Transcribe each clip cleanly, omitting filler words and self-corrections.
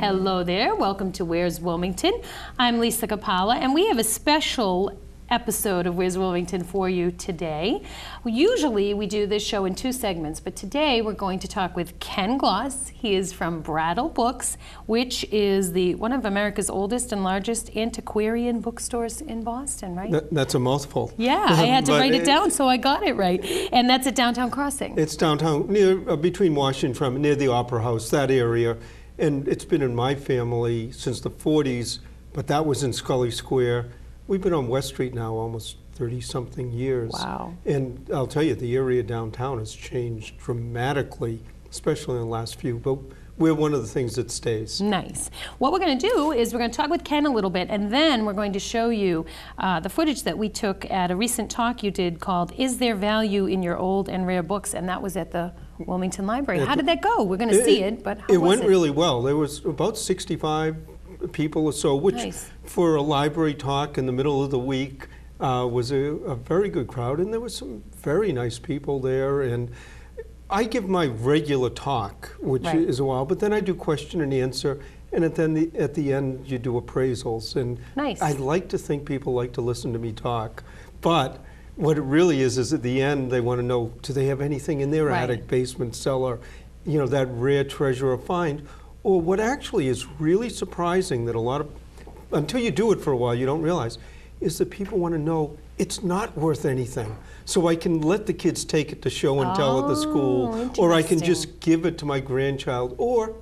Hello there. Welcome to Where's Wilmington. I'm Lisa Capalla, and we have a special episode of Where's Wilmington for you today. Usually we do this show in two segments, but today we're going to talk with Ken Gloss. He is from Brattle Books, which is one of America's oldest and largest antiquarian bookstores in Boston, right? That's a mouthful. Yeah, I had to write it down, so I got it right. And that's at Downtown Crossing. It's downtown, near between Washington, near the Opera House, that area. And it's been in my family since the 40s, but that was in Scully Square. We've been on West Street now almost 30-something years. Wow. And I'll tell you, the area downtown has changed dramatically, especially in the last few, but we're one of the things that stays. Nice. What we're going to do is we're going to talk with Ken a little bit, and then we're going to show you the footage that we took at a recent talk you did called Is There Value in Your Old and Rare Books? And that was at the Wilmington Library. How did that go? We're going to see it, but how was it? It went really well. There was about 65 people or so, which nice. For a library talk in the middle of the week was a very good crowd, and there were some very nice people there. And I give my regular talk, which right. is a while, but then I do question and answer, and at the end you do appraisals. And nice. I like to think people like to listen to me talk, but what it really is at the end they want to know, do they have anything in their right. attic, basement, cellar, you know, that rare treasure or find? Or what actually is really surprising that a lot of, until you do it for a while, you don't realize, is that people want to know it's not worth anything. So I can let the kids take it to show and tell at the school, or I can just give it to my grandchild, or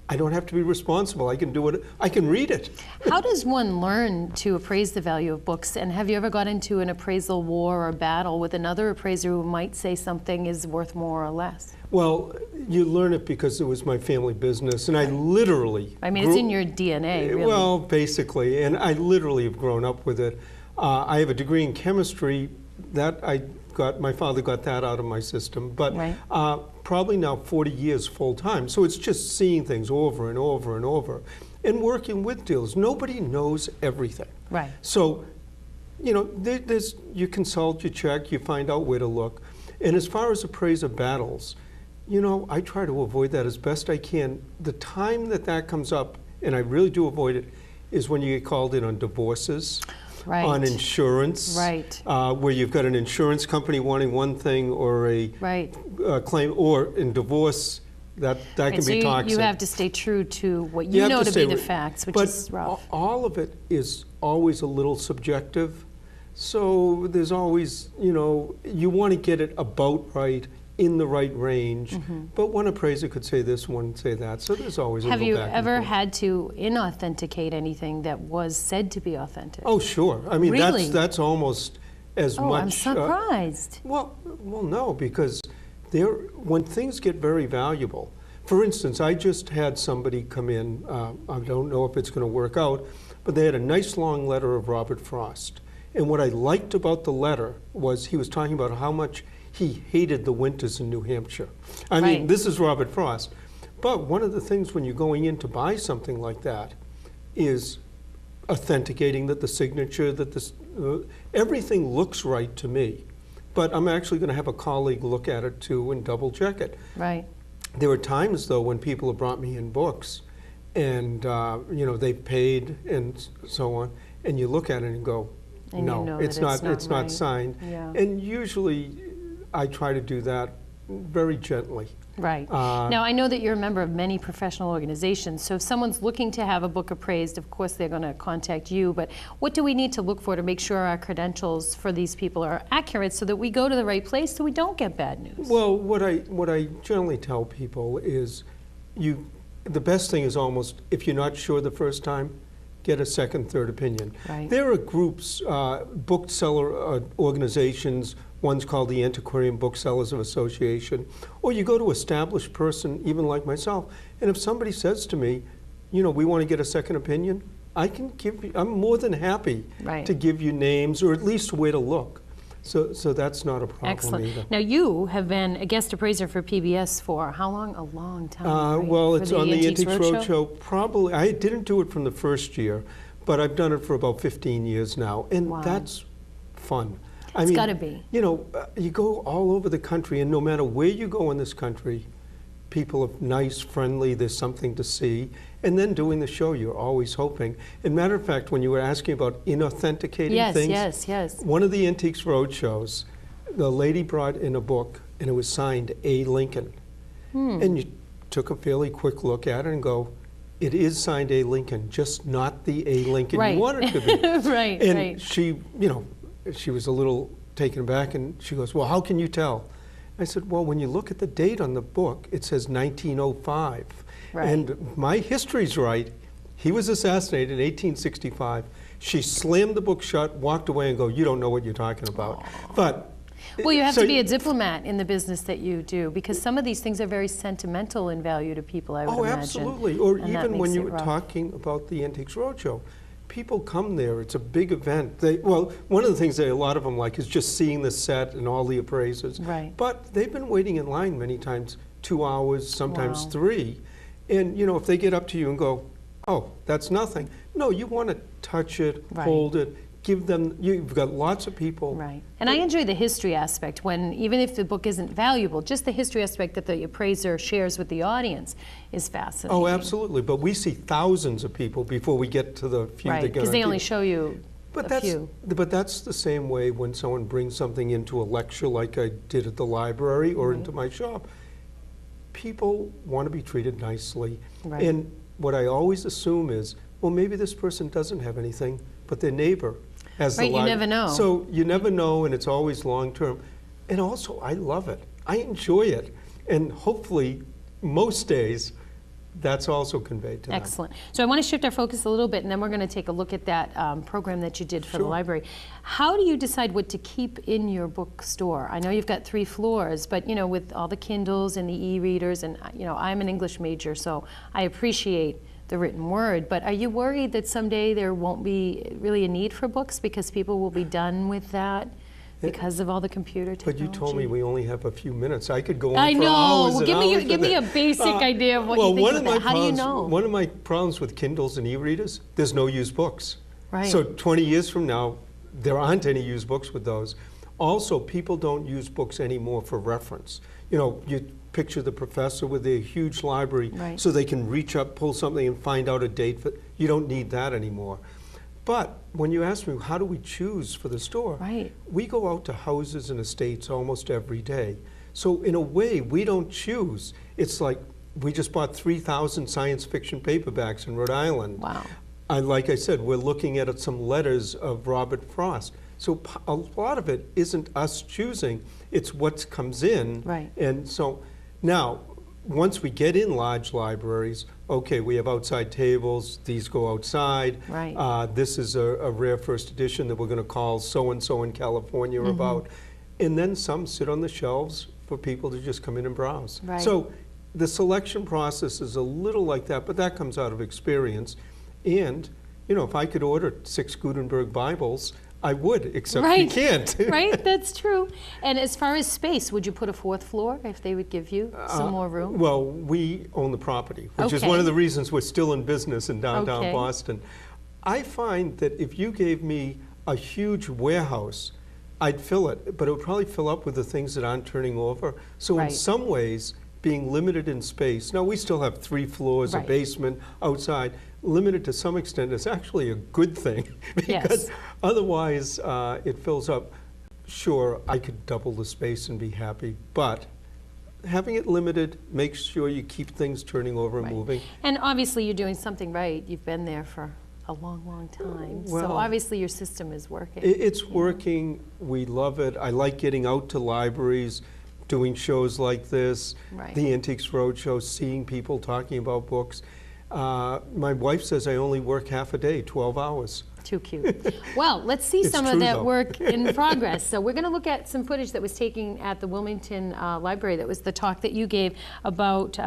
I don't have to be responsible. I can do it, I can read it. How does one learn to appraise the value of books? And have you ever got into an appraisal war or battle with another appraiser who might say something is worth more or less? Well, you learn it because it was my family business, and I literally... I mean, it's in your DNA, really. Well, basically, and I literally have grown up with it. I have a degree in chemistry that my father got that out of my system, but right. Probably now 40 years full time. So it's just seeing things over and over and over and working with dealers. Nobody knows everything. Right. So, you know, you consult, you check, you find out where to look. And as far as appraiser battles, you know, I try to avoid that as best I can. The time that comes up, and I really do avoid it, is when you get called in on divorces. Right. On insurance, right. Where you've got an insurance company wanting one thing or a right. Claim, or in divorce, that right, can be toxic. You have to stay true to what you know to be the facts, which is rough. But all of it is always a little subjective. So there's always, you know, you want to get it about right, in the right range, but one appraiser could say this, one say that, so there's always a little back and forth. Have you ever had to inauthenticate anything that was said to be authentic? Oh, sure. I mean, really? that's almost as much... Oh, I'm surprised. Well, no, because when things get very valuable, for instance, I just had somebody come in, I don't know if it's going to work out, but they had a nice long letter of Robert Frost. And what I liked about the letter was he was talking about how much he hated the winters in New Hampshire. I mean, this is Robert Frost. But one of the things when you're going in to buy something like that is authenticating that the signature, that everything looks right to me. But I'm actually going to have a colleague look at it too and double check it. Right. There are times though when people have brought me in books and you know, they've paid and so on, and you look at it and go, and no, you know it's not signed. Yeah. And usually I try to do that very gently. Right. Now, I know that you're a member of many professional organizations, so if someone's looking to have a book appraised, of course they're going to contact you, but what do we need to look for to make sure our credentials for these people are accurate so that we go to the right place so we don't get bad news? Well, what I generally tell people is the best thing is almost, if you're not sure the first time, get a second, third opinion. Right. There are groups, bookseller organizations, one's called the Antiquarian Booksellers of Association, or you go to an established person, even like myself, and if somebody says to me, you know, we want to get a second opinion, I'm more than happy to give you names or at least where to look. So that's not a problem Excellent. either. Now you have been a guest appraiser for PBS for how long? A long time. Right? Well, it's on the Antiques Roadshow. Probably, I didn't do it from the first year, but I've done it for about 15 years now, and that's fun. It's got to be. You know, you go all over the country, and no matter where you go in this country, people are nice, friendly, there's something to see. And then doing the show, you're always hoping. And matter of fact, when you were asking about inauthenticating things, yes. one of the Antiques Roadshows, the lady brought in a book, and it was signed A. Lincoln. And you took a fairly quick look at it and go, it is signed A. Lincoln, just not the A. Lincoln you want it to be. And she, she was a little taken aback, and she goes, well, how can you tell? I said, well, when you look at the date on the book, it says 1905. And my history's right. He was assassinated in 1865. She slammed the book shut, walked away, and go, you don't know what you're talking about. But well, you have to be a diplomat in the business that you do, because some of these things are very sentimental in value to people, I would imagine. Absolutely. Or even when you were talking about the Antiques Roadshow, people come there. It's a big event. Well, one of the things that a lot of them like is just seeing the set and all the appraisers. But they've been waiting in line many times, 2 hours, sometimes 3. And if they get up to you and go, oh, that's nothing. No, you want to touch it, hold it, give them, you've got lots of people. And I enjoy the history aspect when, even if the book isn't valuable, just the history aspect that the appraiser shares with the audience is fascinating. Oh, absolutely. But we see thousands of people before we get to the few that get because they only show you a few. But that's the same way when someone brings something into a lecture like I did at the library or into my shop. People want to be treated nicely. And what I always assume is, well, maybe this person doesn't have anything, but their neighbor has the library. You never know. So you never know, and it's always long-term. And also, I love it. I enjoy it. And hopefully, most days, that's also conveyed to them. Excellent. So I want to shift our focus a little bit, and then we're going to take a look at that program that you did for the library. How do you decide what to keep in your bookstore? I know you've got 3 floors, but with all the Kindles and the e-readers, and I'm an English major, so I appreciate the written word, but are you worried that someday there won't be really a need for books because people will be done with that? Because of all the computer technology. But you told me we only have a few minutes. I could go on for hours and hours. Give me a basic idea of what you think of that. How do you know? One of my problems with Kindles and e-readers, there's no used books. Right. So 20 years from now, there aren't any used books with those. Also, people don't use books anymore for reference. You picture the professor with their huge library so they can reach up, pull something, and find out a date. You don't need that anymore. But when you ask me, how do we choose for the store? We go out to houses and estates almost every day. So in a way, we don't choose. It's like we just bought 3,000 science fiction paperbacks in Rhode Island. Wow. Like I said, we're looking at some letters of Robert Frost. So a lot of it isn't us choosing, it's what comes in. And so now, once we get in large libraries, okay, we have outside tables, these go outside. This is a rare first edition that we're going to call so-and-so in California about. And then some sit on the shelves for people to just come in and browse. So the selection process is a little like that, but that comes out of experience. And, if I could order 6 Gutenberg Bibles, I would, except you can't. That's true. And as far as space, would you put a 4th floor if they would give you some more room? Well, we own the property, which is one of the reasons we're still in business in downtown Boston. I find that if you gave me a huge warehouse, I'd fill it, but it would probably fill up with the things that aren't turning over. So in some ways, being limited in space, now we still have 3 floors, a basement, outside, limited to some extent is actually a good thing because otherwise it fills up. Sure, I could double the space and be happy, but having it limited makes sure you keep things turning over and moving. And obviously you're doing something right. You've been there for a long, long time. Well, so obviously your system is working. It's working. We love it. I like getting out to libraries, doing shows like this, the Antiques Roadshow, seeing people talking about books. My wife says I only work half a day, 12 hours. Too cute. Well, let's see some of that work in progress. So we're going to look at some footage that was taken at the Wilmington Library. That was the talk that you gave about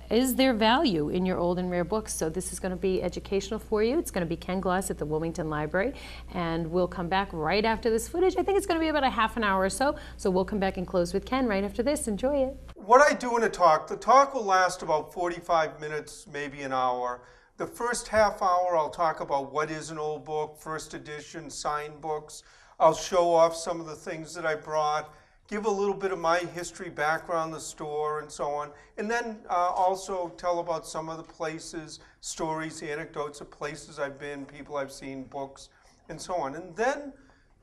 is there value in your old and rare books? So this is going to be educational for you. It's going to be Ken Glass at the Wilmington Library. And we'll come back right after this footage. I think it's going to be about a half an hour or so. So we'll come back and close with Ken right after this. Enjoy it. What I do in a talk, the talk will last about 45 minutes, maybe an hour. The first half hour, I'll talk about what is an old book, first edition, signed books. I'll show off some of the things that I brought, give a little bit of my history, background, the store, and so on, and then also tell about some of the places, stories, anecdotes of places I've been, people I've seen, books, and so on. And then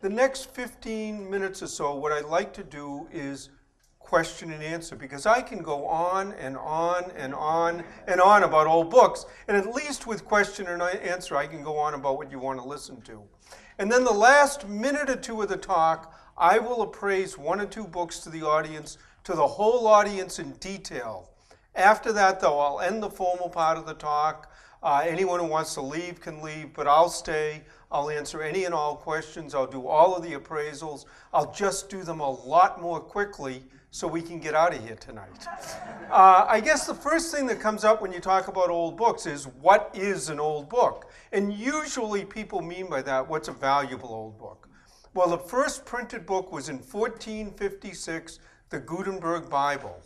the next 15 minutes or so, what I'd like to do is question and answer, because I can go on and on and on and on about old books, and at least with question and answer, I can go on about what you want to listen to. And then the last minute or two of the talk, I will appraise one or two books to the audience, to the whole audience in detail. After that, though, I'll end the formal part of the talk. Anyone who wants to leave can leave, but I'll stay. I'll answer any and all questions. I'll do all of the appraisals. I'll just do them a lot more quickly so we can get out of here tonight. I guess the first thing that comes up when you talk about old books is, what is an old book? And usually people mean by that, what's a valuable old book? Well, the first printed book was in 1456, the Gutenberg Bible.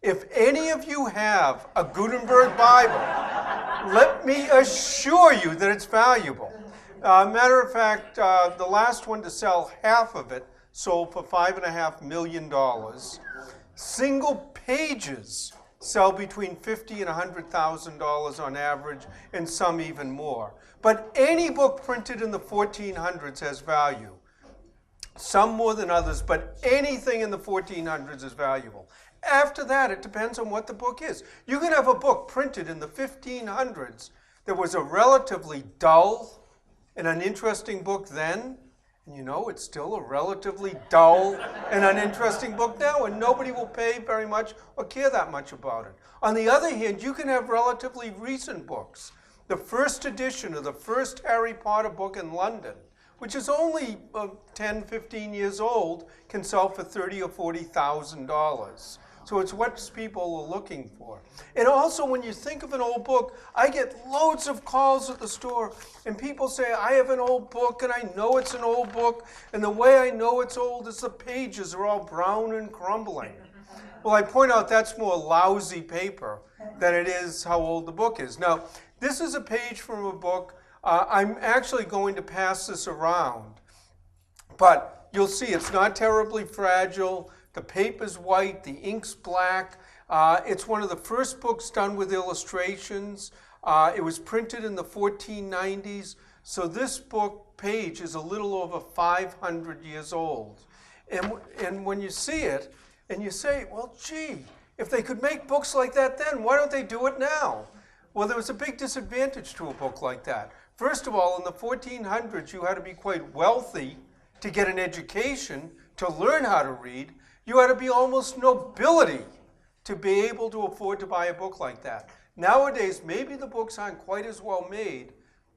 If any of you have a Gutenberg Bible, let me assure you that it's valuable. Matter of fact, the last one to sell, half of it, sold for $5.5 million. Single pages sell between $50,000 and $100,000 on average, and some even more. But any book printed in the 1400s has value. Some more than others, but anything in the 1400s is valuable. After that, it depends on what the book is. You can have a book printed in the 1500s that was a relatively dull and uninteresting book then, and you know it's still a relatively dull and uninteresting book now, and nobody will pay very much or care that much about it. On the other hand, you can have relatively recent books. The first edition of the first Harry Potter book in London, which is only 10, 15 years old, can sell for $30,000 or $40,000. So it's what people are looking for. And also, when you think of an old book, I get loads of calls at the store, and people say, I have an old book, and I know it's an old book, and the way I know it's old is the pages are all brown and crumbling. Well, I point out that's more lousy paper than it is how old the book is. Now, this is a page from a book. I'm actually going to pass this around, but you'll see it's not terribly fragile. The paper's white, the ink's black. It's one of the first books done with illustrations. It was printed in the 1490s, so this book page is a little over 500 years old. And when you see it, and you say, well, gee, if they could make books like that then, why don't they do it now? Well, there was a big disadvantage to a book like that. First of all, in the 1400s, you had to be quite wealthy to get an education, to learn how to read. You had to be almost nobility to be able to afford to buy a book like that. Nowadays, maybe the books aren't quite as well made,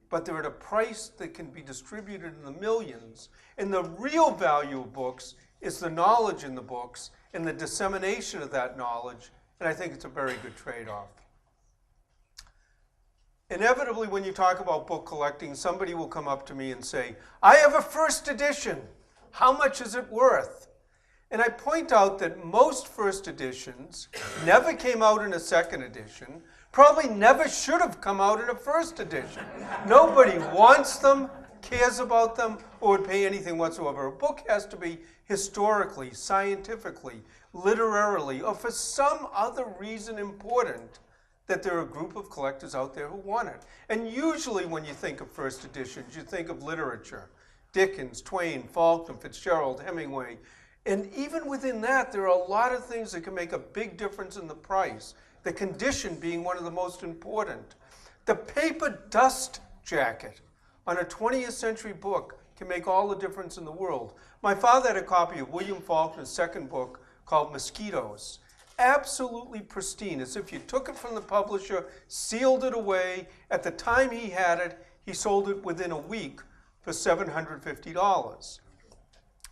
but they're at a price that can be distributed in the millions. And the real value of books is the knowledge in the books and the dissemination of that knowledge, and I think it's a very good trade-off. Inevitably, when you talk about book collecting, somebody will come up to me and say, I have a first edition. How much is it worth? And I point out that most first editions never came out in a second edition, probably never should have come out in a first edition. Nobody wants them, cares about them, or would pay anything whatsoever. A book has to be historically, scientifically, literarily, or for some other reason important, that there are a group of collectors out there who want it. And usually when you think of first editions, you think of literature. Dickens, Twain, Faulkner, Fitzgerald, Hemingway. And even within that, there are a lot of things that can make a big difference in the price. The condition being one of the most important. The paper dust jacket on a 20th century book can make all the difference in the world. My father had a copy of William Faulkner's second book called Mosquitoes. Absolutely pristine, as if you took it from the publisher, sealed it away. At the time he had it, he sold it within a week for $750.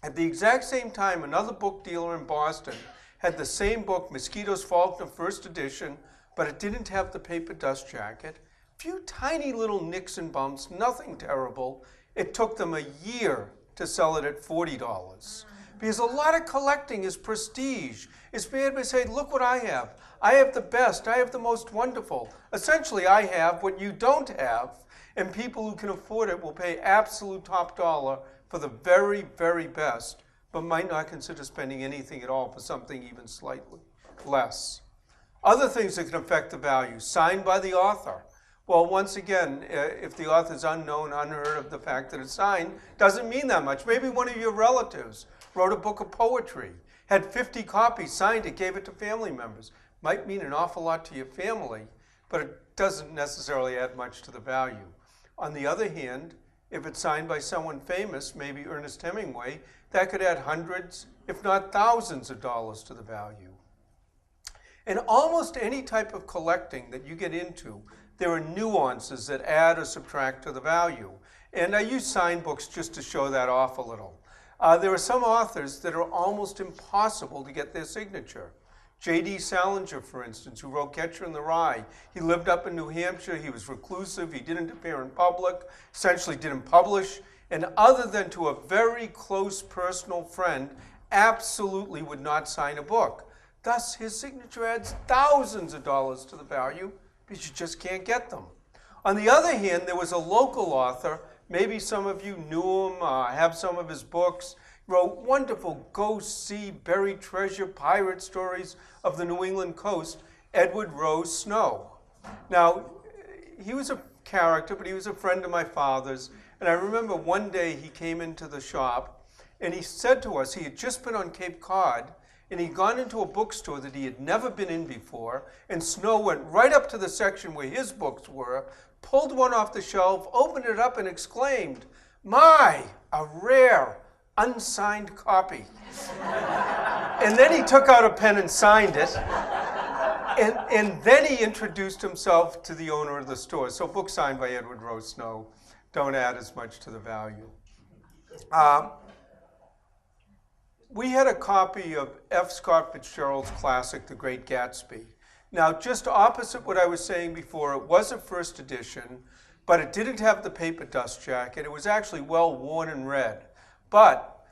At the exact same time, another book dealer in Boston had the same book, Mosquitoes, Faulkner, first edition, but it didn't have the paper dust jacket. A few tiny little nicks and bumps, nothing terrible. It took them a year to sell it at $40. Because a lot of collecting is prestige. It's being able to say, look what I have. I have the best. I have the most wonderful. Essentially, I have what you don't have, and people who can afford it will pay absolute top dollar for the very, very best but might not consider spending anything at all for something even slightly less. Other things that can affect the value, signed by the author. Well, once again, if the author is unknown, unheard of, the fact that it's signed doesn't mean that much. Maybe one of your relatives wrote a book of poetry, had 50 copies, signed it, gave it to family members. Might mean an awful lot to your family, but it doesn't necessarily add much to the value. On the other hand, if it's signed by someone famous, maybe Ernest Hemingway, that could add hundreds, if not thousands of dollars to the value. And almost any type of collecting that you get into, there are nuances that add or subtract to the value. And I use signed books just to show that off a little. There are some authors that are almost impossible to get their signature. J.D. Salinger, for instance, who wrote Catcher in the Rye. He lived up in New Hampshire. He was reclusive. He didn't appear in public, essentially didn't publish. And other than to a very close personal friend, absolutely would not sign a book. Thus, his signature adds thousands of dollars to the value because you just can't get them. On the other hand, there was a local author, maybe some of you knew him, have some of his books, wrote wonderful ghost, sea, buried treasure, pirate stories of the New England coast, Edward Rose Snow. Now, he was a character, but he was a friend of my father's, and I remember one day he came into the shop, and he said to us, he had just been on Cape Cod, and he'd gone into a bookstore that he had never been in before, and Snow went right up to the section where his books were, pulled one off the shelf, opened it up, and exclaimed, "My, a rare, unsigned copy." And then he took out a pen and signed it, and then he introduced himself to the owner of the store. So books signed by Edward Rose Snow don't add as much to the value. We had a copy of F. Scott Fitzgerald's classic, The Great Gatsby. Now, just opposite what I was saying before, it was a first edition, but it didn't have the paper dust jacket. It was actually well worn and read. But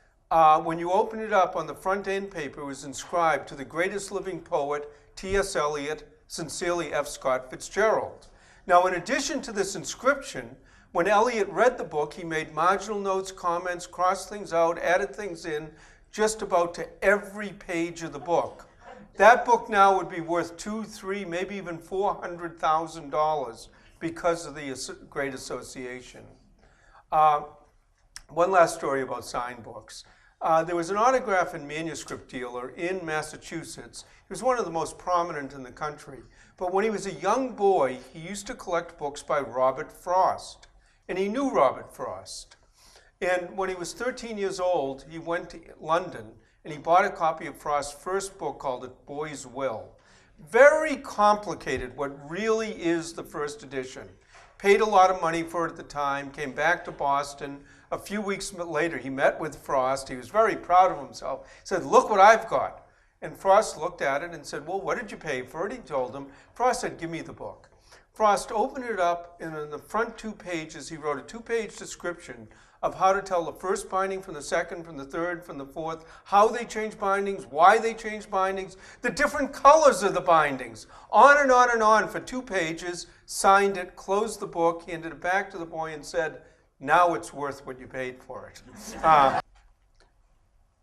when you open it up on the front end paper, it was inscribed to the greatest living poet, T.S. Eliot, sincerely F. Scott Fitzgerald. Now, in addition to this inscription, when Eliot read the book, he made marginal notes, comments, crossed things out, added things in, just about to every page of the book. That book now would be worth $200,000, $300,000, maybe even $400,000 because of the great association. One last story about signed books. There was an autograph and manuscript dealer in Massachusetts. He was one of the most prominent in the country. But when he was a young boy, he used to collect books by Robert Frost. And he knew Robert Frost. And when he was 13 years old, he went to London and he bought a copy of Frost's first book called A Boy's Will. Very complicated, what really is the first edition. Paid a lot of money for it at the time, came back to Boston. A few weeks later, he met with Frost. He was very proud of himself. He said, "Look what I've got." And Frost looked at it and said, "Well, what did you pay for it?" He told him. Frost said, "Give me the book." Frost opened it up, and in the front 2 pages, he wrote a 2-page description of how to tell the first binding from the second, from the third, from the fourth, how they change bindings, why they change bindings, the different colors of the bindings, on and on and on for 2 pages, signed it, closed the book, handed it back to the boy and said, "Now it's worth what you paid for it."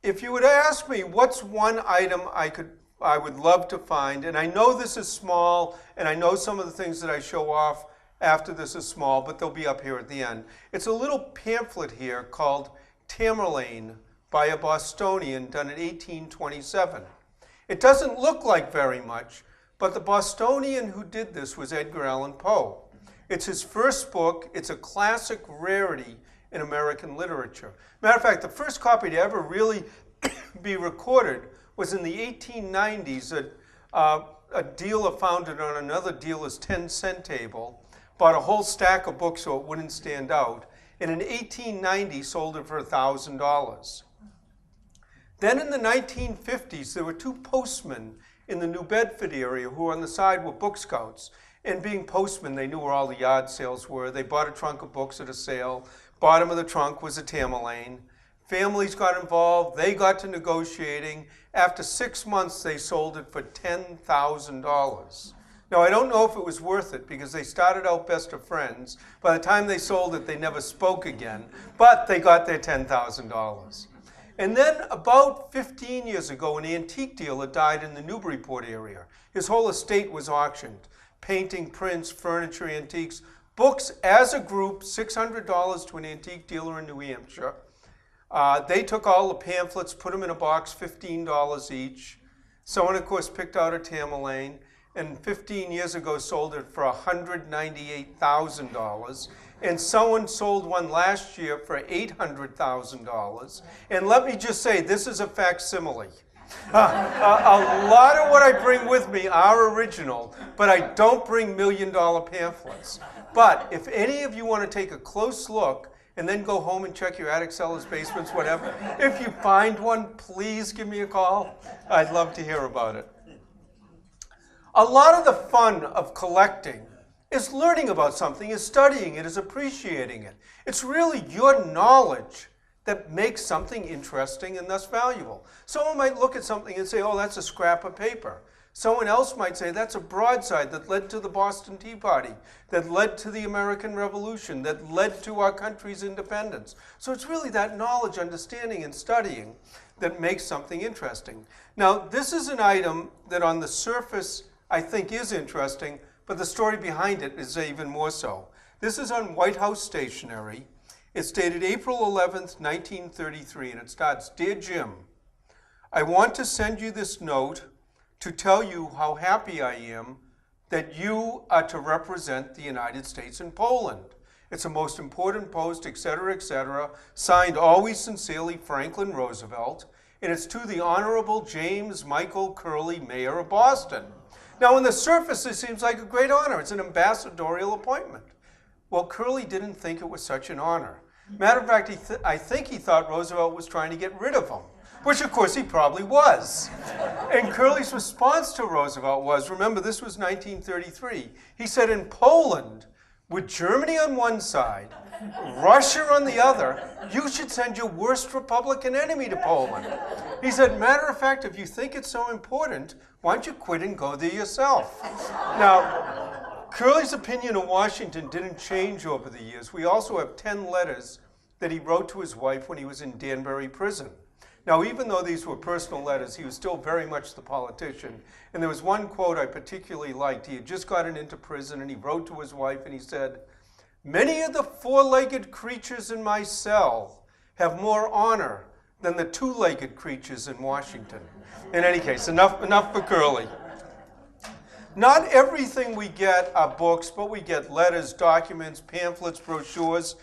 If you would ask me what's one item I would love to find, and I know this is small, and I know some of the things that I show off after this is small, but they'll be up here at the end. It's a little pamphlet here called Tamerlane by a Bostonian, done in 1827. It doesn't look like very much, but the Bostonian who did this was Edgar Allan Poe. It's his first book. It's a classic rarity in American literature. Matter of fact, the first copy to ever really be recorded was in the 1890s. A dealer found it on another dealer's 10-cent table, bought a whole stack of books so it wouldn't stand out, and in 1890 sold it for $1,000. Then in the 1950s, there were 2 postmen in the New Bedford area who on the side were book scouts. And being postmen, they knew where all the yard sales were. They bought a trunk of books at a sale. Bottom of the trunk was a Tamerlane. Families got involved. They got to negotiating. After 6 months, they sold it for $10,000. Now, I don't know if it was worth it because they started out best of friends. By the time they sold it, they never spoke again. But they got their $10,000. And then about 15 years ago, an antique dealer died in the Newburyport area. His whole estate was auctioned. Painting, prints, furniture, antiques, books as a group, $600 to an antique dealer in New Hampshire. They took all the pamphlets, put them in a box, $15 each. Someone, of course, picked out a Tamerlane, and 15 years ago sold it for $198,000. And someone sold one last year for $800,000. And let me just say, this is a facsimile. A lot of what I bring with me are original, but I don't bring million-dollar pamphlets. But if any of you want to take a close look and then go home and check your attic, cellars, basements, whatever, if you find one, please give me a call. I'd love to hear about it. A lot of the fun of collecting is learning about something, is studying it, is appreciating it. It's really your knowledge that makes something interesting and thus valuable. Someone might look at something and say, oh, that's a scrap of paper. Someone else might say, that's a broadside that led to the Boston Tea Party, that led to the American Revolution, that led to our country's independence. So it's really that knowledge, understanding, and studying that makes something interesting. Now, this is an item that on the surface I think is interesting, but the story behind it is even more so. This is on White House stationery. It's dated April 11th, 1933, and it starts, Dear Jim, I want to send you this note to tell you how happy I am that you are to represent the United States in Poland. It's a most important post, etc., signed always sincerely, Franklin Roosevelt, and it's to the Honorable James Michael Curley, Mayor of Boston. Now, on the surface, it seems like a great honor. It's an ambassadorial appointment. Well, Curley didn't think it was such an honor. Matter of fact, I think he thought Roosevelt was trying to get rid of him, which, of course, he probably was. And Curley's response to Roosevelt was, remember, this was 1933. He said, in Poland, with Germany on one side, Russia on the other, you should send your worst Republican enemy to Poland. He said, matter of fact, if you think it's so important, why don't you quit and go there yourself? Now, Curley's opinion of Washington didn't change over the years. We also have 10 letters that he wrote to his wife when he was in Danbury prison. Now, even though these were personal letters, he was still very much the politician. And there was one quote I particularly liked. He had just gotten into prison, and he wrote to his wife, and he said, many of the four-legged creatures in my cell have more honor than the two-legged creatures in Washington. In any case, enough for Curley. Not everything we get are books, but we get letters, documents, pamphlets, brochures.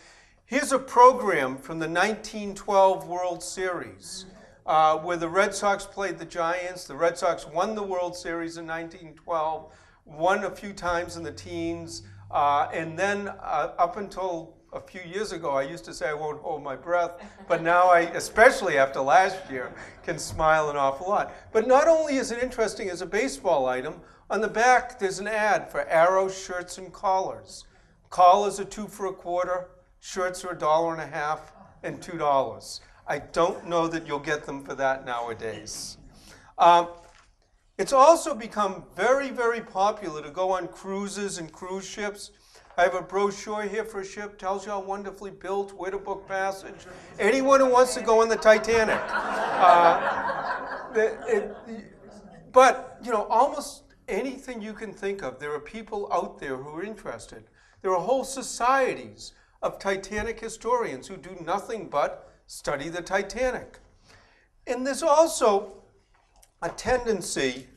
Here's a program from the 1912 World Series where the Red Sox played the Giants. The Red Sox won the World Series in 1912, won a few times in the teens, and then up until a few years ago, I used to say I won't hold my breath, but now I, especially after last year, can smile an awful lot. But not only is it interesting as a baseball item, on the back there's an ad for Arrow shirts and collars. Collars are 2 for $1, shirts are $1.50 and $2. I don't know that you'll get them for that nowadays. It's also become very, very popular to go on cruises and cruise ships. I have a brochure here for a ship, tells you how wonderfully built, where to book passage. Anyone who wants to go on the Titanic. But, you know, almost anything you can think of, there are people out there who are interested. There are whole societies of Titanic historians who do nothing but study the Titanic. And there's also a tendency,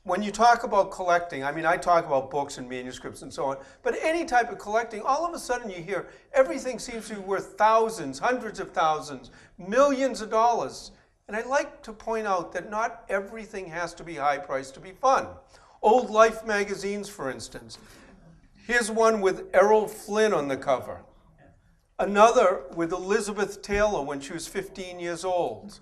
when you talk about collecting, I mean, I talk about books and manuscripts and so on, but any type of collecting, all of a sudden you hear everything seems to be worth thousands, hundreds of thousands, millions of dollars. And I like to point out that not everything has to be high priced to be fun. Old Life magazines, for instance. Here's one with Errol Flynn on the cover. Another with Elizabeth Taylor when she was 15 years old.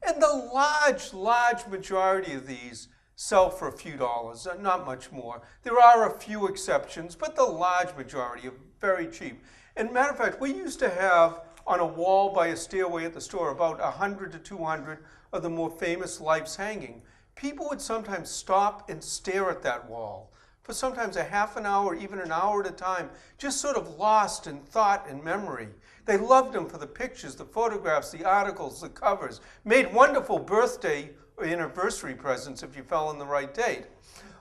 And the large majority of these sell for a few dollars, not much more. There are a few exceptions, but the large majority are very cheap. And matter of fact, we used to have on a wall by a stairway at the store about 100 to 200 of the more famous lives hanging. People would sometimes stop and stare at that wall for sometimes a half an hour, even an hour at a time, just sort of lost in thought and memory. They loved them for the pictures, the photographs, the articles, the covers, made wonderful birthday or anniversary presents if you fell on the right date.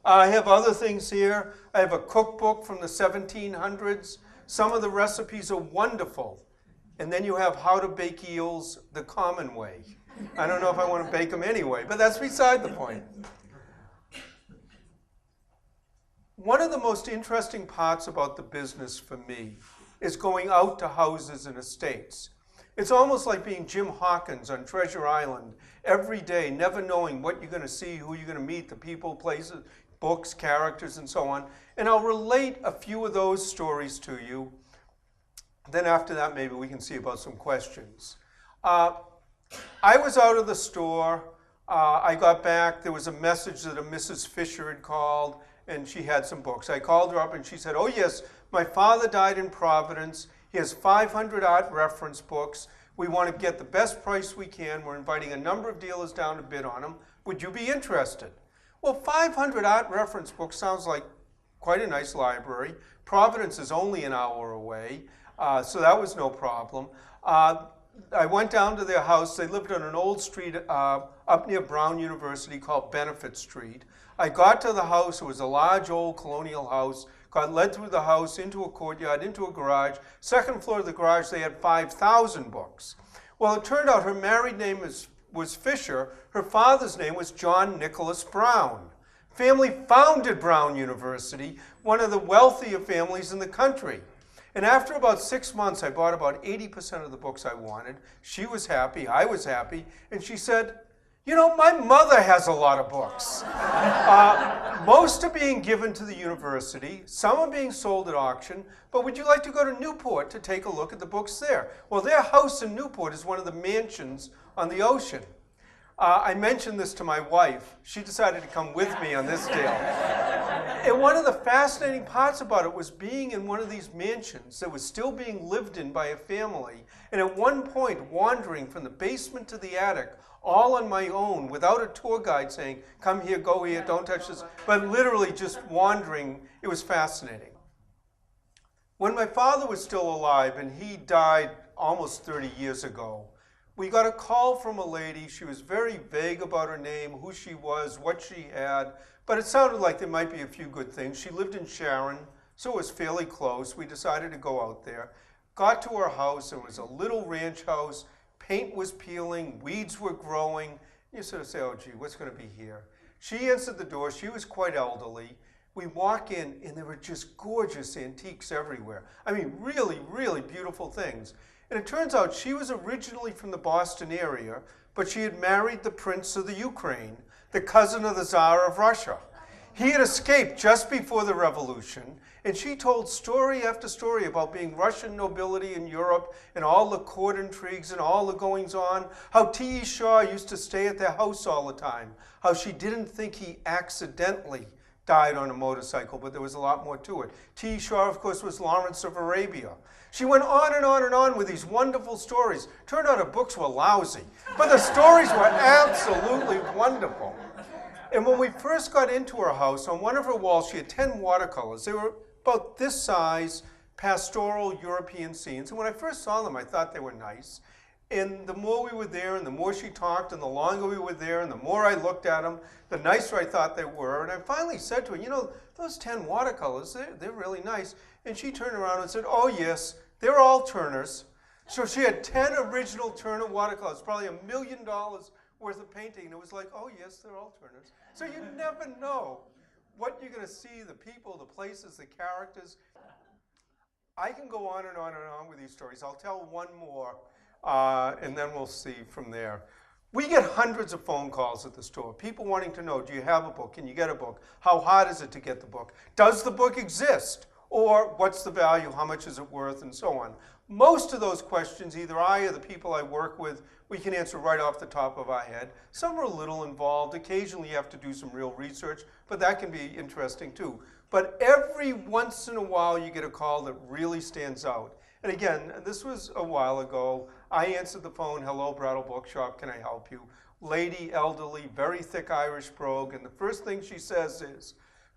I have other things here. I have a cookbook from the 1700s. Some of the recipes are wonderful. And then you have How to Bake Eels the Common Way. I don't know if I want to bake them anyway, but that's beside the point. One of the most interesting parts about the business for me is going out to houses and estates. It's almost like being Jim Hawkins on Treasure Island every day, never knowing what you're going to see, who you're going to meet, the people, places, books, characters, and so on. And I'll relate a few of those stories to you. Then after that, maybe we can see about some questions. I was out of the store. I got back. There was a message that a Mrs. Fisher had called, and she had some books. I called her up, and she said, oh, yes, my father died in Providence. He has 500 art reference books. We want to get the best price we can. We're inviting a number of dealers down to bid on them. Would you be interested? Well, 500 art reference books sounds like quite a nice library. Providence is only an hour away. So that was no problem. I went down to their house. They lived on an old street up near Brown University called Benefit Street. I got to the house. It was a large old colonial house. Got led through the house into a courtyard, into a garage. Second floor of the garage, they had 5,000 books. Well, it turned out her married name was Fisher. Her father's name was John Nicholas Brown. Family founded Brown University, one of the wealthier families in the country. And after about 6 months, I bought about 80% of the books I wanted. She was happy, I was happy, and she said, you know, my mother has a lot of books. Most are being given to the university, some are being sold at auction, but would you like to go to Newport to take a look at the books there? Well, their house in Newport is one of the mansions on the ocean. I mentioned this to my wife. She decided to come with me on this deal. And one of the fascinating parts about it was being in one of these mansions that was still being lived in by a family, and at one point wandering from the basement to the attic, all on my own, without a tour guide saying, come here, go here, don't touch this, but literally just wandering. It was fascinating. When my father was still alive, and he died almost 30 years ago, we got a call from a lady. She was very vague about her name, who she was, what she had, but it sounded like there might be a few good things. She lived in Sharon, so it was fairly close. We decided to go out there. Got to her house. It was a little ranch house. Paint was peeling. Weeds were growing. You sort of say, oh, gee, what's going to be here? She answered the door. She was quite elderly. We walk in, and there were just gorgeous antiques everywhere. I mean, really, really beautiful things. And it turns out she was originally from the Boston area, but she had married the Prince of the Ukraine, the cousin of the Tsar of Russia. He had escaped just before the revolution, and she told story after story about being Russian nobility in Europe and all the court intrigues and all the goings on, how T.E. Shaw used to stay at their house all the time, how she didn't think he accidentally died on a motorcycle, but there was a lot more to it. T.E. Shaw, of course, was Lawrence of Arabia. She went on and on and on with these wonderful stories. Turned out her books were lousy, but the stories were absolutely wonderful. And when we first got into her house, on one of her walls, she had 10 watercolors. They were about this size, pastoral European scenes. And when I first saw them, I thought they were nice. And the more we were there, and the more she talked, and the longer we were there, and the more I looked at them, the nicer I thought they were. And I finally said to her, you know, those 10 watercolors, they're really nice. And she turned around and said, oh, yes, they're all Turners. So she had 10 original Turner watercolors, probably $1 million worth of painting. And it was like, oh, yes, they're all Turners. So you never know what you're going to see, the people, the places, the characters. I can go on and on and on with these stories. I'll tell one more, and then we'll see from there. We get hundreds of phone calls at the store. People wanting to know, do you have a book? Can you get a book? How hard is it to get the book? Does the book exist? Or what's the value? How much is it worth? And so on. Most of those questions, either I or the people I work with, we can answer right off the top of our head. Some are a little involved. Occasionally you have to do some real research, but that can be interesting too. But every once in a while you get a call that really stands out. And again, this was a while ago. I answered the phone, hello, Brattle Bookshop, can I help you? Lady, elderly, very thick Irish brogue, and the first thing she says is,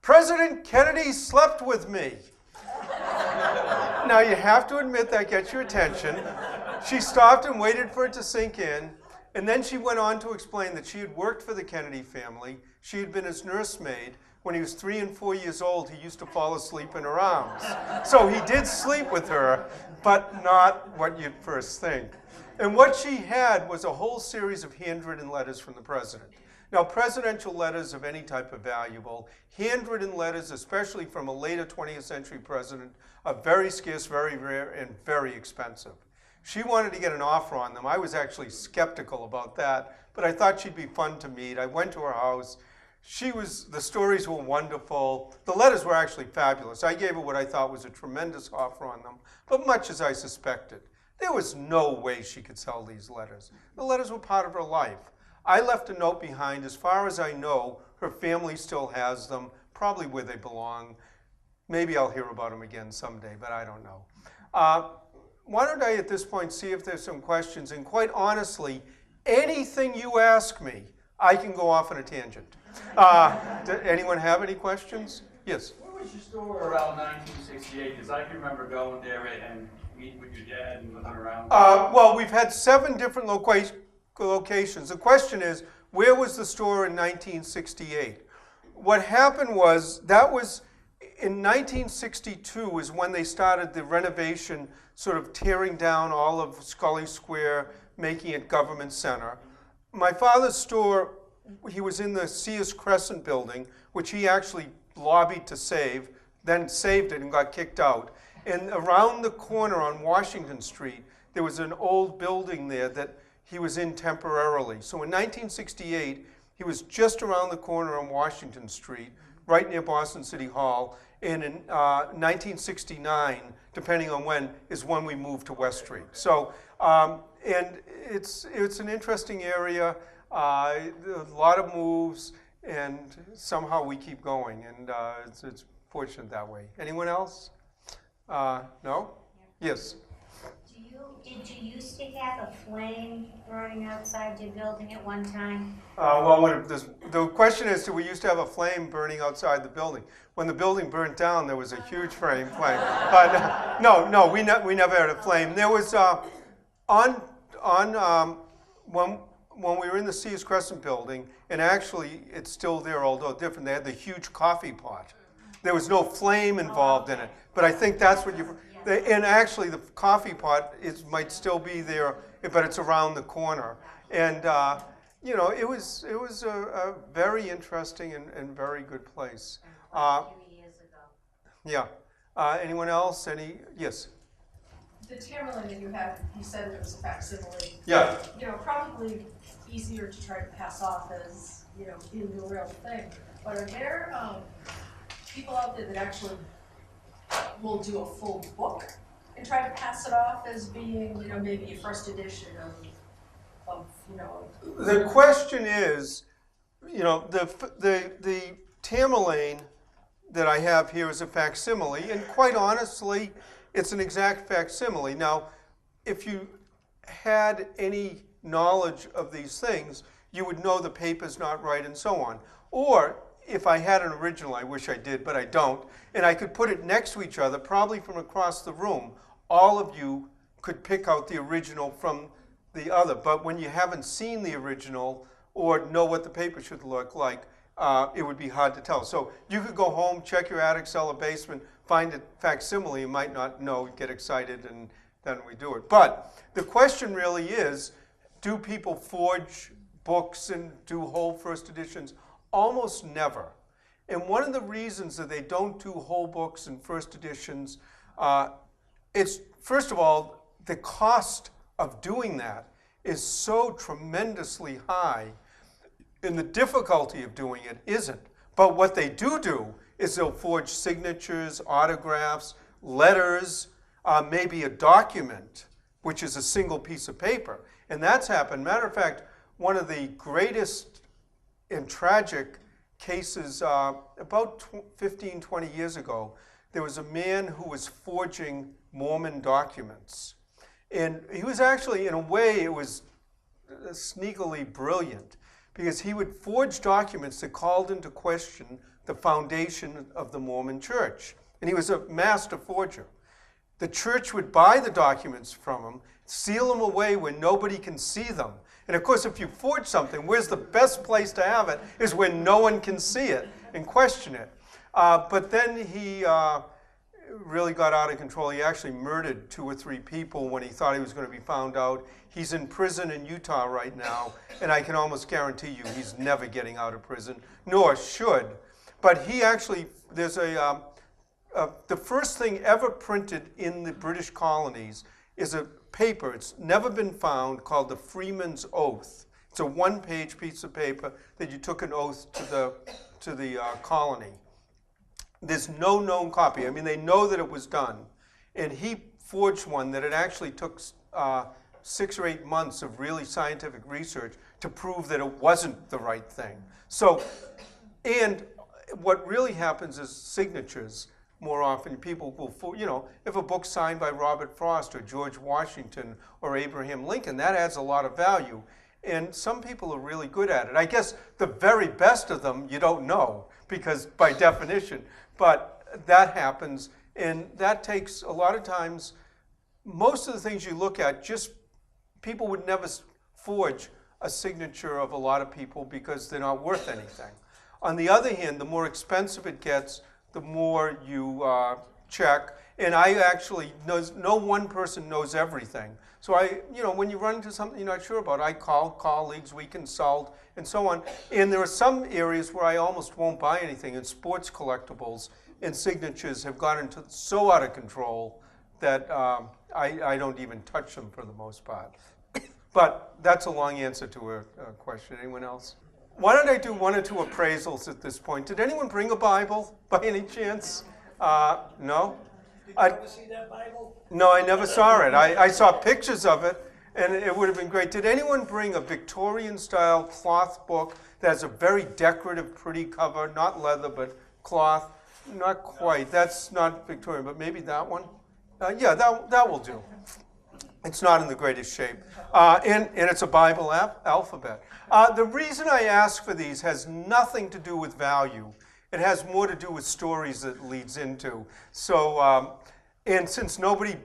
President Kennedy slept with me. Now, you have to admit that gets your attention. She stopped and waited for it to sink in, and then she went on to explain that she had worked for the Kennedy family. She had been his nursemaid. When he was 3 and 4 years old, he used to fall asleep in her arms. So he did sleep with her, but not what you'd first think. And what she had was a whole series of handwritten letters from the president. Now, presidential letters of any type are valuable. Handwritten letters, especially from a later 20th century president, are very scarce, very rare, and very expensive. She wanted to get an offer on them. I was actually skeptical about that, but I thought she'd be fun to meet. I went to her house. The stories were wonderful. The letters were actually fabulous. I gave her what I thought was a tremendous offer on them, but much as I suspected. There was no way she could sell these letters. The letters were part of her life. I left a note behind. As far as I know, her family still has them, probably where they belong. Maybe I'll hear about them again someday, but I don't know. Why don't I, at this point, see if there's some questions? And quite honestly, anything you ask me, I can go off on a tangent. Does anyone have any questions? Yes? Where was your store around 1968? Because I can remember going there and meeting with your dad and looking around. Well, we've had 7 different locations. The question is, where was the store in 1968? What happened was, that was in 1962 is when they started the renovation, sort of tearing down all of Scully Square, making it Government Center. My father's store, he was in the Sears Crescent building, which he actually lobbied to save, then saved it and got kicked out. And around the corner on Washington Street, there was an old building there that he was in temporarily. So in 1968, he was just around the corner on Washington Street, right near Boston City Hall. And in 1969, depending on when, is when we moved to West Street. So, and it's an interesting area, a lot of moves, and somehow we keep going, and it's fortunate that way. Anyone else? No? Yes? Did you used to have a flame burning outside your building at one time? Well, the question is, do we used to have a flame burning outside the building? When the building burnt down, there was a huge flame. But no, we never had a flame. There was when we were in the Sears Crescent building, and actually it's still there, although different. They had the huge coffee pot. There was no flame involved in it, but I think that's what you. And actually, the coffee pot might still be there, but it's around the corner. And you know, it was a very interesting and very good place. A few years ago. Yeah. Anyone else? Yes. The Tamerlane that you had, you said it was a facsimile. Yeah. You know, probably easier to try to pass off as, you know, being the real thing. But are there people out there that actually will do a full book and try to pass it off as being, you know, maybe a first edition of you know? The question is, you know, the Tamerlane that I have here is a facsimile, and quite honestly, it's an exact facsimile. Now, if you had any knowledge of these things, you would know the paper's not right and so on. Or if I had an original, I wish I did, but I don't, and I could put it next to each other, probably from across the room, all of you could pick out the original from the other. But when you haven't seen the original or know what the paper should look like, it would be hard to tell. So you could go home, check your attic, cellar, basement, find a facsimile, you might not know, get excited, and then we do it. But the question really is, do people forge books and do whole first editions? Almost never. And one of the reasons that they don't do whole books and first editions, it's, first of all, the cost of doing that is so tremendously high, and the difficulty of doing it isn't. But what they do is they'll forge signatures, autographs, letters, maybe a document, which is a single piece of paper. And that's happened. Matter of fact, one of the greatest and tragic cases, about 15, 20 years ago, there was a man who was forging Mormon documents. And he was actually, in a way, it was sneakily brilliant, because he would forge documents that called into question the foundation of the Mormon Church. And he was a master forger. The church would buy the documents from him, seal them away where nobody can see them. And of course, if you forge something, where's the best place to have it is when no one can see it and question it. But then he really got out of control. He actually murdered 2 or 3 people when he thought he was going to be found out. He's in prison in Utah right now, and I can almost guarantee you he's never getting out of prison, nor should. But he actually, there's the first thing ever printed in the British colonies is a paper, it's never been found, called the Freeman's Oath. It's a 1-page piece of paper that you took an oath to the colony. There's no known copy. I mean, they know that it was done. And he forged one that it actually took 6 or 8 months of really scientific research to prove that it wasn't the right thing. So, and what really happens is signatures. More often, people will, if a book's signed by Robert Frost or George Washington or Abraham Lincoln, that adds a lot of value. And some people are really good at it. I guess the very best of them you don't know, because by definition, but that happens, and that takes a lot of times. Most of the things you look at, just people would never forge a signature of a lot of people because they're not worth anything. On the other hand, the more expensive it gets, the more you check. And I actually, no one person knows everything. So when you run into something you're not sure about, I call colleagues, we consult, and so on. And there are some areas where I almost won't buy anything, and sports collectibles and signatures have gotten so out of control that I don't even touch them for the most part. But that's a long answer to a question. Anyone else? Why don't I do 1 or 2 appraisals at this point? Did anyone bring a Bible by any chance? No? Did you ever see that Bible? No, I never saw it. I saw pictures of it, and it would have been great. Did anyone bring a Victorian-style cloth book that has a very decorative, pretty cover? Not leather, but cloth. Not quite. That's not Victorian, but maybe that one? Yeah, that will do. It's not in the greatest shape. And it's a Bible alphabet. The reason I ask for these has nothing to do with value. It has more to do with stories that it leads into. So, and since nobody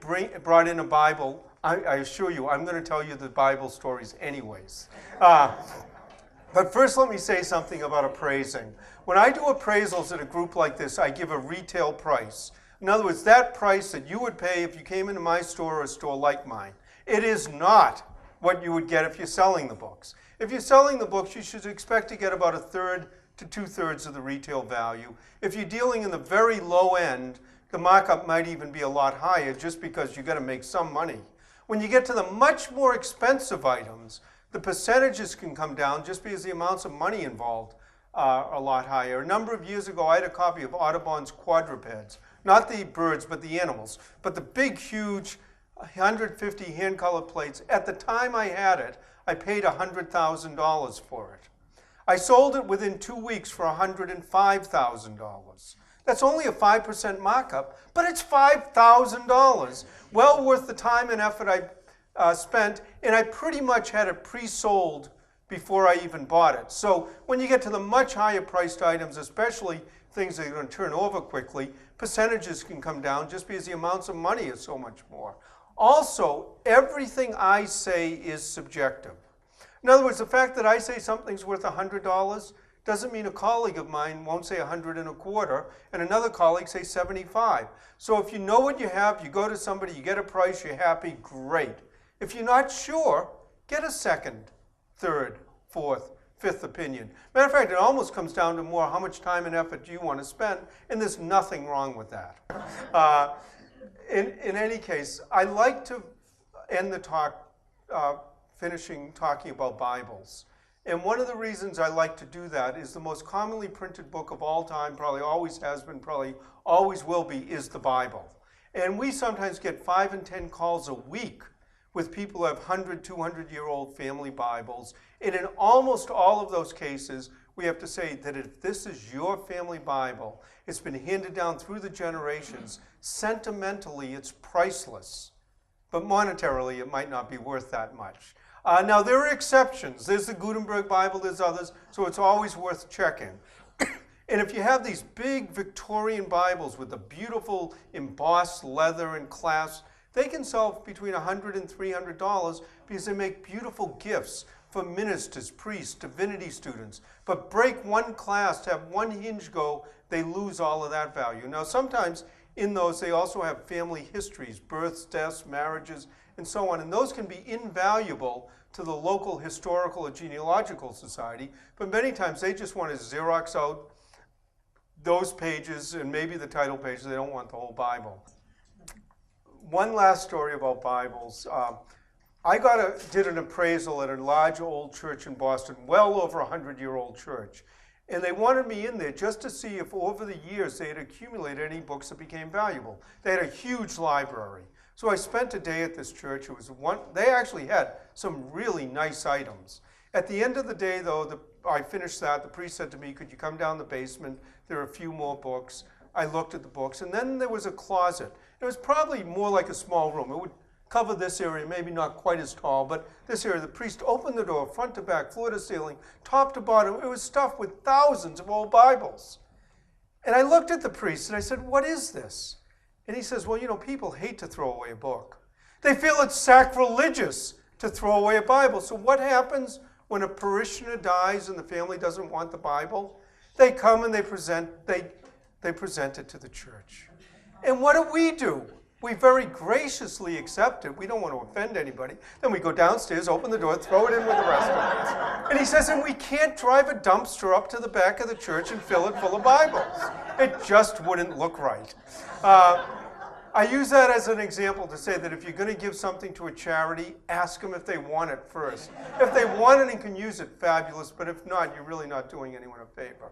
brought in a Bible, I assure you, I'm going to tell you the Bible stories anyways. But first let me say something about appraising. When I do appraisals at a group like this, I give a retail price. In other words, that price that you would pay if you came into my store or a store like mine. It is not what you would get if you're selling the books. If you're selling the books, you should expect to get about 1/3 to 2/3 of the retail value. If you're dealing in the very low end, the markup might even be a lot higher just because you've got to make some money. When you get to the much more expensive items, the percentages can come down just because the amounts of money involved are a lot higher. A number of years ago, I had a copy of Audubon's Quadrupeds. Not the birds, but the animals. But the big, huge 150 hand-colored plates. At the time I had it, I paid $100,000 for it. I sold it within 2 weeks for $105,000. That's only a 5% markup, but it's $5,000. Well worth the time and effort I spent, and I pretty much had it pre-sold before I even bought it. So when you get to the much higher priced items, especially things that are going to turn over quickly, percentages can come down just because the amounts of money is so much more. Also, everything I say is subjective. In other words, the fact that I say something's worth $100 doesn't mean a colleague of mine won't say 125 and another colleague say 75. So if you know what you have, you go to somebody, you get a price, you're happy, great. If you're not sure, get a second, third, fourth, fifth opinion. Matter of fact, it almost comes down to more how much time and effort do you want to spend, and there's nothing wrong with that. In any case, I like to end the talk finishing talking about Bibles. And one of the reasons I like to do that is the most commonly printed book of all time, probably always has been, probably always will be, is the Bible. And we sometimes get 5 and 10 calls a week with people who have 100, 200-year-old family Bibles. And in almost all of those cases, we have to say that if this is your family Bible, it's been handed down through the generations, sentimentally it's priceless. But monetarily, it might not be worth that much. Now, there are exceptions. There's the Gutenberg Bible, there's others, so it's always worth checking. And if you have these big Victorian Bibles with the beautiful embossed leather and clasps, they can sell between $100 and $300 because they make beautiful gifts for ministers, priests, divinity students. But break one clasp, have one hinge go, they lose all of that value. Now sometimes in those they also have family histories, births, deaths, marriages, and so on. And those can be invaluable to the local historical or genealogical society. But many times they just want to Xerox out those pages and maybe the title page. They don't want the whole Bible. One last story about Bibles. I did an appraisal at a large old church in Boston, well over a 100-year-old church. And they wanted me in there just to see if over the years they had accumulated any books that became valuable. They had a huge library. So I spent a day at this church. They actually had some really nice items. At the end of the day, though, I finished that. The priest said to me, could you come down the basement? There are a few more books. I looked at the books. And then there was a closet. It was probably more like a small room. It would cover this area, maybe not quite as tall, but this area. The priest opened the door, front to back, floor to ceiling, top to bottom. It was stuffed with thousands of old Bibles. And I looked at the priest and I said, what is this? And he says, well, you know, people hate to throw away a book. They feel it's sacrilegious to throw away a Bible. So what happens when a parishioner dies and the family doesn't want the Bible? They come and they present it to the church. And what do? We very graciously accept it. We don't want to offend anybody. Then we go downstairs, open the door, throw it in with the rest of it. And he says, and we can't drive a dumpster up to the back of the church and fill it full of Bibles. It just wouldn't look right. I use that as an example to say that if you're going to give something to a charity, ask them if they want it first. If they want it and can use it, fabulous. But if not, you're really not doing anyone a favor.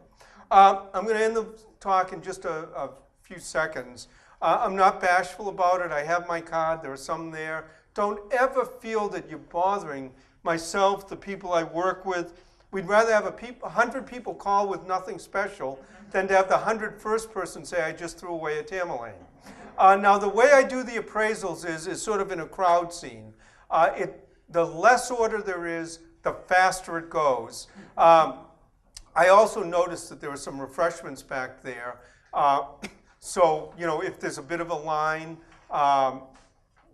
I'm going to end the talk in just a few seconds. I'm not bashful about it. I have my card. There are some there. Don't ever feel that you're bothering myself, the people I work with. We'd rather have 100 people call with nothing special than to have the 101st person say, I just threw away a Tamerlane. Now, the way I do the appraisals is sort of in a crowd scene. The less order there is, the faster it goes. I also noticed that there were some refreshments back there. So, you know, if there's a bit of a line,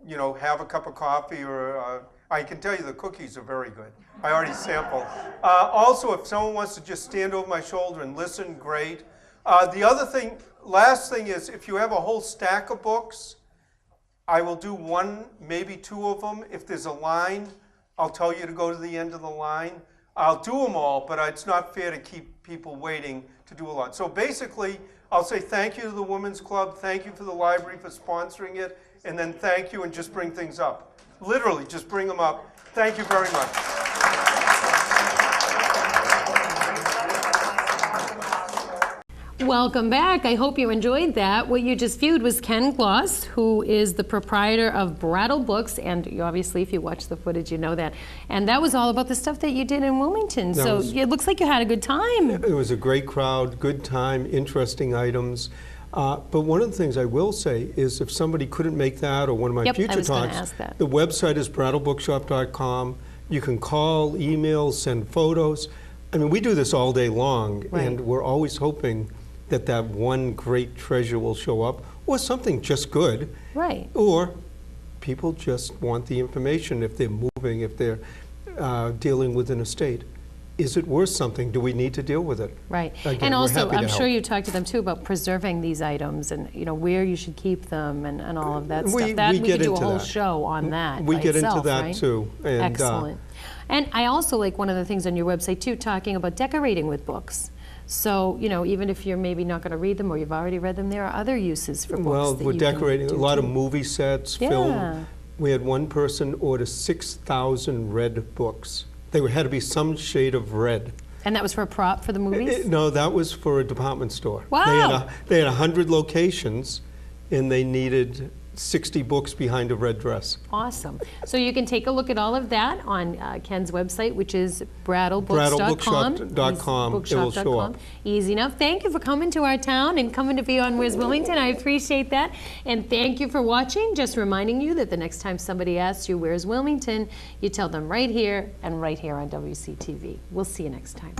you know, have a cup of coffee or I can tell you the cookies are very good. I already sampled. Also, if someone wants to just stand over my shoulder and listen, great. Last thing is, if you have a whole stack of books, I will do one, maybe two of them. If there's a line, I'll tell you to go to the end of the line. I'll do them all, but it's not fair to keep people waiting to do a lot. So basically, I'll say thank you to the Women's Club, thank you for the library for sponsoring it, and then thank you and just bring things up. Literally, just bring them up. Thank you very much. Welcome back. I hope you enjoyed that. What you just viewed was Ken Gloss, who is the proprietor of Brattle Books, and you, obviously, if you watch the footage, you know that. And that was all about the stuff that you did in Wilmington. So it looks like you had a good time. It was a great crowd, good time, interesting items. But one of the things I will say is if somebody couldn't make that or one of my future talks, the website is brattlebookshop.com. You can call, email, send photos. I mean, we do this all day long, and we're always hoping that one great treasure will show up, or something just good. Right. Or people just want the information if they're moving, if they're dealing with an estate. Is it worth something? Do we need to deal with it? Right. Again, and also, I'm sure you talked to them too about preserving these items and where you should keep them and all of that stuff. We could do a whole show on that. We get into that too. And, excellent. And I also like one of the things on your website too, talking about decorating with books. So, even if you're maybe not going to read them or you've already read them, there are other uses for books. Well, we're decorating a lot of movie sets, film. We had one person order 6,000 red books. They had to be some shade of red. And that was for a prop for the movies? No, that was for a department store. Wow. They had 100 locations, and they needed 60 books behind a red dress. Awesome. So you can take a look at all of that on Ken's website, which is brattlebooks.com. Brattlebookshop.com. It will show up. Easy enough. Thank you for coming to our town and coming to be on Where's Wilmington. I appreciate that. And thank you for watching. Just reminding you that the next time somebody asks you Where's Wilmington, you tell them right here and right here on WCTV. We'll see you next time.